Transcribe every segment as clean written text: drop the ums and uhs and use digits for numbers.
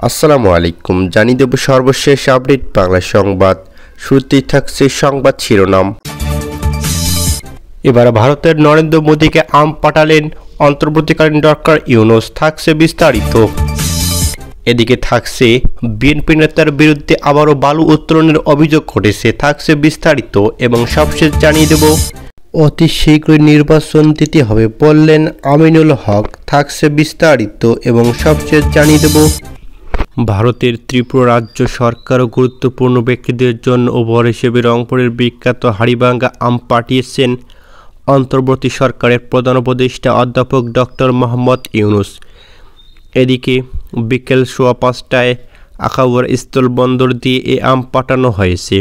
আসসালামু আলাইকুম। জানিয়ে দেব সর্বশেষ আপডেট বাংলা সংবাদ। শুরুতেই থাকছে সংবাদ শিরোনাম। এবার ভারতের নরেন্দ্র মোদীকে আম পাঠালেন অন্তর্বর্তীকালীন ডক্টর ইউনূস, থাকছে বিস্তারিত। এদিকে থাকছে বিএনপি নেতার বিরুদ্ধে আবারও বালু উত্তোলনের অভিযোগ ঘটেছে, থাকছে বিস্তারিত। এবং সবশেষ জানিয়ে দেব অতি শীঘ্রই নির্বাচন দিতে হবে বললেন আমিনুল হক, থাকছে বিস্তারিত। এবং সবশেষ জানিয়ে দেব ভারতের ত্রিপুরা রাজ্য সরকারও গুরুত্বপূর্ণ ব্যক্তিদের জন্য উপহার হিসেবে রংপুরের বিখ্যাত হাড়িভাঙ্গা আম পাঠিয়েছেন অন্তর্বর্তী সরকারের প্রধান উপদেষ্টা অধ্যাপক ডক্টর মোহাম্মদ ইউনূস। এদিকে বিকেল 5:15টায় আখাউড়া স্থলবন্দর দিয়ে এ আম পাঠানো হয়েছে।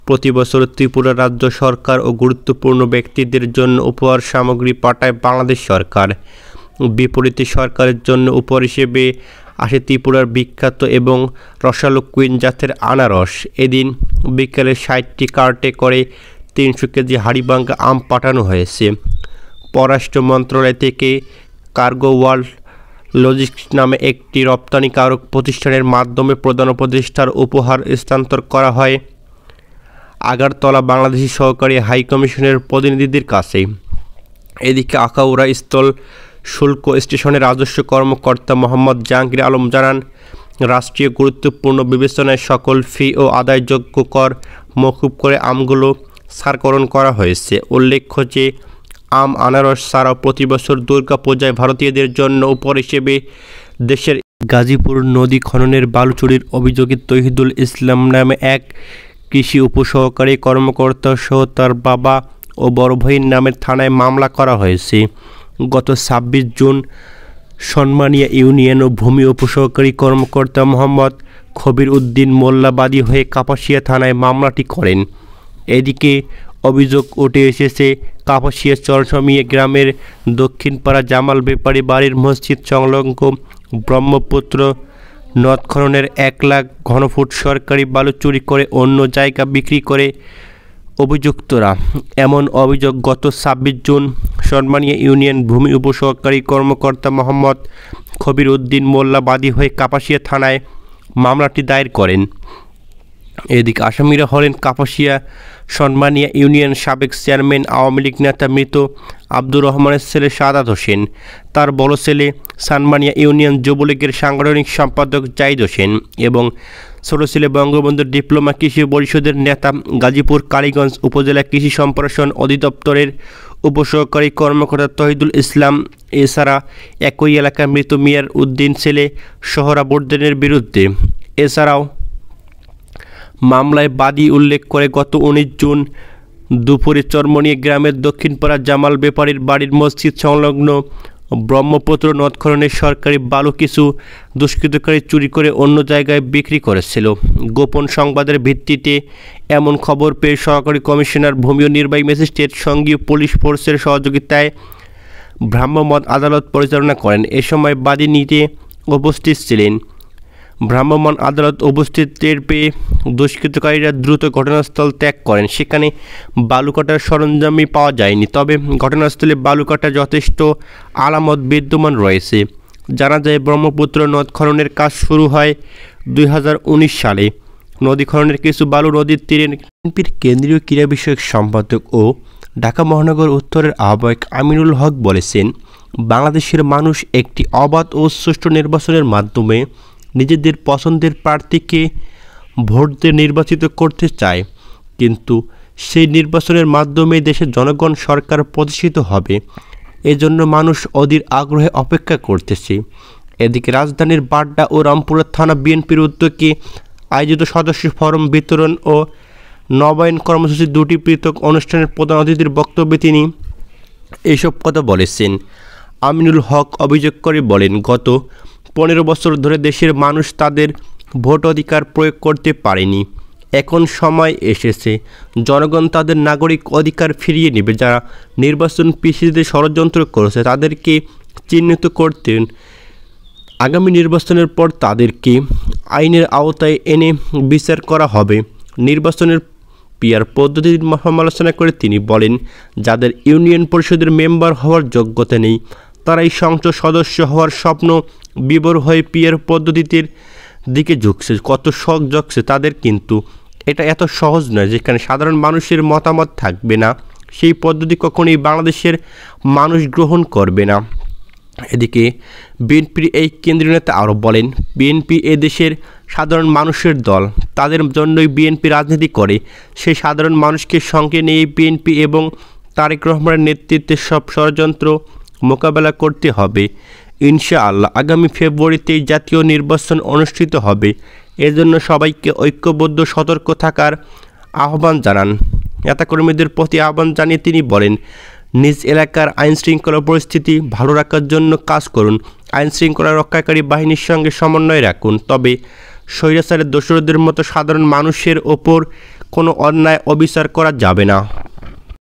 প্রতি বছর ত্রিপুরা রাজ্য সরকার ও গুরুত্বপূর্ণ ব্যক্তিদের জন্য উপহার সামগ্রী পাঠায় বাংলাদেশ সরকার। বিপরীতে সরকারের জন্য উপহার হিসেবে আসে ত্রিপুরার বিখ্যাত এবং রসালো কুইন জাতের আনারস। এদিন বিকেলে 60টি কার্টে করে 300 কেজি হাড়িভাঙ্গা আম পাঠানো হয়েছে। পররাষ্ট্র মন্ত্রণালয় থেকে কার্গো ওয়ার্ল্ড লজিস্টিক্স নামে একটি রপ্তানিকারক প্রতিষ্ঠানের মাধ্যমে প্রধান উপদেষ্টার উপহার স্থানান্তর করা হয় আগরতলা বাংলাদেশি সহকারী হাইকমিশনের প্রতিনিধিদের কাছে। এদিকে আখাউড়া স্থল শুল্ক স্টেশনের রাজস্ব কর্মকর্তা মোহাম্মদ জাহাঙ্গীর আলম জানান, রাষ্ট্রীয় গুরুত্বপূর্ণ বিবেচনায় সকল ফি ও আদায়যোগ্য কর মওকুফ করে আমগুলো ছাড়করণ করা হয়েছে। উল্লেখ্য যে আম আনারস ছাড়াও প্রতি বছর দুর্গাপূজায় ভারতীয়দের জন্য উপহার হিসেবে দেশের গাজীপুর নদী খননের বালু চুরির অভিযোগে তৌহিদুল ইসলাম নামে এক কৃষি উপসহকারী কর্মকর্তা সহ তার বাবা ও বড় ভাইয়ের নামের থানায় মামলা করা হয়েছে। গত 26 জুন সন্মানিয়া ইউনিয়ন ও ভূমি উপসহকারী কর্মকর্তা মোহাম্মদ খবির উদ্দিন মোল্লা বাদী হয়ে কাপাসিয়া থানায় মামলাটি করেন। এদিকে অভিযোগ উঠে এসেছে কাপাসিয়া চরসমিয়া গ্রামের দক্ষিণপাড়া জামাল ব্যাপারী বাড়ির মসজিদ সংলগ্ন ব্রহ্মপুত্র নদ খননের 1 লাখ ঘনফুট সরকারি বালু চুরি করে অন্য জায়গা বিক্রি করে অভিযুক্তরা। এমন অভিযোগ গত 26 জুন সন্মানিয়া ইউনিয়ন ভূমি উপসহকারী কর্মকর্তা মোহাম্মদ খবির উদ্দিন মোল্লা বাদী হয়ে কাপাসিয়া থানায় মামলাটি দায়ের করেন। এদিকে আসামিরা হলেন কাপাসিয়া সন্মানিয়া ইউনিয়ন সাবেক চেয়ারম্যান আওয়ামী লীগ নেতা মৃত আব্দুর রহমানের ছেলে সাদাত হোসেন, তার বড় ছেলে সানমানিয়া ইউনিয়ন যুবলীগের সাংগঠনিক সম্পাদক জাহিদ হোসেন এবং ছোট ছেলে বঙ্গবন্ধু ডিপ্লোমা কৃষি পরিষদের নেতা গাজীপুর কালীগঞ্জ উপজেলা কৃষি সম্প্রসারণ অধিদপ্তরের উপসহকারী কর্মকর্তা তৌহিদুল ইসলাম। এছাড়া একই এলাকার মৃত মিয়ার উদ্দিন ছেলে সোহরাবুদ্দিনের বিরুদ্ধে। এছাড়াও মামলায় বাদী উল্লেখ করে গত 19 জুন দুপুরে চরমনিয়া গ্রামের দক্ষিণপাড়া জামাল ব্যাপারীর বাড়ির মসজিদ সংলগ্ন ব্রহ্মপুত্র নদ খননের সরকারি বালু কিছু দুষ্কৃতকারী চুরি করে অন্য জায়গায় বিক্রি করেছিল। গোপন সংবাদের ভিত্তিতে এমন খবর পেয়ে সহকারী কমিশনার ভূমি ও নির্বাহী ম্যাজিস্ট্রেট সঙ্গীয় পুলিশ ফোর্সের সহযোগিতায় ভ্রাম্যমাণ আদালত পরিচালনা করেন। এ সময় বাদী নিতে উপস্থিত ছিলেন। ভ্রাম্যমাণ আদালত উপস্থিত টের পেয়ে দুষ্কৃতকারীরা দ্রুত ঘটনাস্থল ত্যাগ করেন। সেখানে বালু কাটার সরঞ্জামই পাওয়া যায়নি, তবে ঘটনাস্থলে বালু কাটার যথেষ্ট আলামত বিদ্যমান রয়েছে। জানা যায়, ব্রহ্মপুত্র নদ খননের কাজ শুরু হয় 2019 সালে। নদী খননের কিছু বালু নদীর তীরে। বিএনপির কেন্দ্রীয় ক্রীড়া বিষয়ক সম্পাদক ও ঢাকা মহানগর উত্তরের আহ্বায়ক আমিনুল হক বলেছেন, বাংলাদেশের মানুষ একটি অবাধ ও সুষ্ঠু নির্বাচনের মাধ্যমে নিজেদের পছন্দের প্রার্থীকে ভোট দিয়ে নির্বাচিত করতে চায়, কিন্তু সেই নির্বাচনের মাধ্যমে দেশের জনগণ সরকার প্রতিষ্ঠিত হবে। এজন্য মানুষ অধীর আগ্রহে অপেক্ষা করতেছে। এদিকে রাজধানীর বাড্ডা ও রামপুরা থানা বিএনপির উদ্যোগে আয়োজিত সদস্য ফরম বিতরণ ও নবায়ন কর্মসূচি দুটি পৃথক অনুষ্ঠানের প্রধান অতিথির বক্তব্যে তিনি এইসব কথা বলেছেন। আমিনুল হক অভিযোগ করে বলেন, গত 15 বছর ধরে দেশের মানুষ তাদের ভোট অধিকার প্রয়োগ করতে পারেনি। এখন সময় এসেছে জনগণ তাদের নাগরিক অধিকার ফিরিয়ে নেবে। যারা নির্বাচন পিছিয়ে ষড়যন্ত্র করেছে তাদেরকে চিহ্নিত করতেন। আগামী নির্বাচনের পর তাদেরকে আইনের আওতায় এনে বিচার করা হবে। নির্বাচনের পিআর পদ্ধতির সমালোচনা করে তিনি বলেন, যাদের ইউনিয়ন পরিষদের মেম্বার হওয়ার যোগ্যতা নেই তারাই সংসদ সদস্য হওয়ার স্বপ্ন বিভোর হয়ে পিআর পদ্ধতিতে দিকে ঝুঁকছে, কত শখ জাগছে তাদের, কিন্তু এটা এত সহজ নয়। যেখানে সাধারণ মানুষের মতামত থাকবে না, সেই পদ্ধতি কখনোই বাংলাদেশের মানুষ গ্রহণ করবে না। এদিকে বিএনপির এই কেন্দ্রীয় নেতা আরও বলেন, বিএনপি এদেশের সাধারণ মানুষের দল, তাদের জন্যই বিএনপি রাজনীতি করে। সেই সাধারণ মানুষকে সঙ্গে নিয়ে বিএনপি এবং তারেক রহমানের নেতৃত্বে সব ষড়যন্ত্র মোকাবেলা করতে হবে। ইনশাআল্লাহ আগামী ফেব্রুয়ারিতেই জাতীয় নির্বাচন অনুষ্ঠিত হবে। এজন্য সবাইকে ঐক্যবদ্ধ সতর্ক থাকার আহ্বান জানান। নেতাকর্মীদের প্রতি আহ্বান জানিয়ে তিনি বলেন, নিজ এলাকার আইনশৃঙ্খলা পরিস্থিতি ভালো রাখার জন্য কাজ করুন, আইনশৃঙ্খলা রক্ষাকারী বাহিনীর সঙ্গে সমন্বয় রাখুন। তবে স্বৈরাচারের দোসরদের মতো সাধারণ মানুষের ওপর কোনো অন্যায় অবিচার করা যাবে না।